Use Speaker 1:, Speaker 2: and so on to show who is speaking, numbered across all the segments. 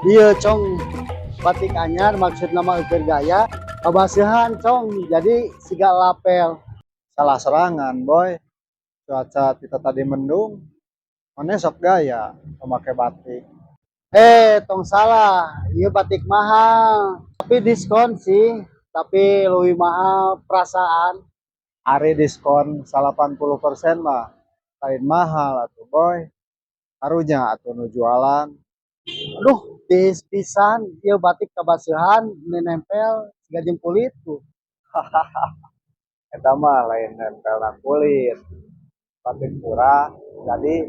Speaker 1: Iya cong, batik anyar maksud nama ukur gaya kabasihan cong, jadi siga lapel.
Speaker 2: Salah serangan, boy. Cuaca kita tadi mendung, mana sok gaya memakai batik.
Speaker 1: Tong salah, iya batik mahal tapi diskon sih, tapi lebih mahal perasaan.
Speaker 2: Hari diskon 80% mah, lain mahal atuh boy. Harunya atuh nu jualan.
Speaker 1: Aduh, tis pisan, iya batik kabasihan nempel siga jeung kulit tuh.
Speaker 2: Eta mah lain nempel na kulit. Batik murah, jadi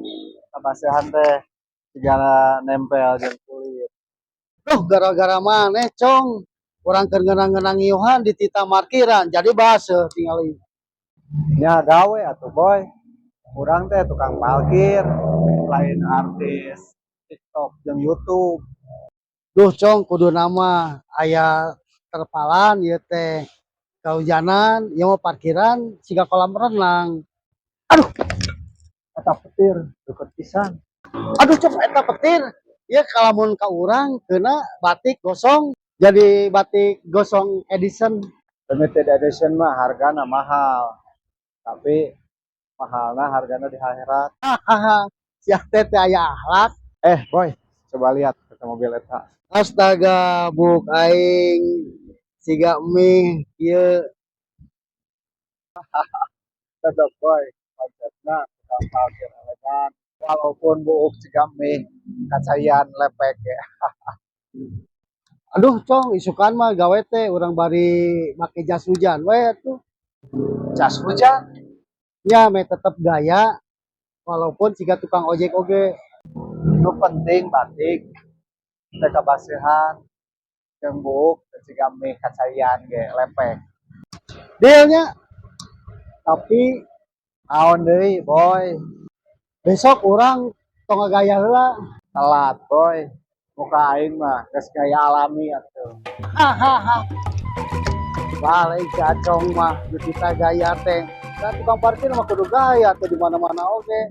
Speaker 2: kebasehan teh segala nempel jeung kulit.
Speaker 1: Duh, gara-gara maneh cong, orang keur ngenang-ngenang iuhan di tita markiran jadi base tinggal ini.
Speaker 2: Nya gawe atuh boy. Kurang teh tukang parkir, lain artis TikTok jeung YouTube.
Speaker 1: Duh cong, kudu nama aya terpalan ya teh kehujanan, ya mau parkiran siga kolam renang. Aduh,
Speaker 2: Eta petir deket pisan.
Speaker 1: aduh cong eta petir. Ya kalamun ka urang kena batik gosong jadi batik gosong edition.
Speaker 2: Limited edition mah hargana mahal, tapi mahalna hargana di akhirat.
Speaker 1: Hahaha, sia teh teh aya akhlak.
Speaker 2: Boy, coba lihat ke mobil eta.
Speaker 1: Astaga, buk aing siga mie ieu.
Speaker 2: Cocok boy, konsepna tukang parkir elegan. Walaupun buuk cigami kacayan lepek ya.
Speaker 1: Aduh cong, isukan mah gawe teh urang bari make jas hujan we tuh.
Speaker 2: Jas hujan,
Speaker 1: Ya me tetep gaya walaupun siga tukang ojek oge.
Speaker 2: nu penting batik, teh kabasihan, jeung buuk teh cigami kacayan ge lepek.
Speaker 1: Dealnya, tapi
Speaker 2: Naon deui boy,
Speaker 1: besok orang tong gaya heula.
Speaker 2: telat boy. Muka aing mah geus gaya alami atuh.
Speaker 1: Hahaha. Balik si Acong mah di kita gaya teh. Kan tukang parkir mah kudu gaya teh di mana-mana oge.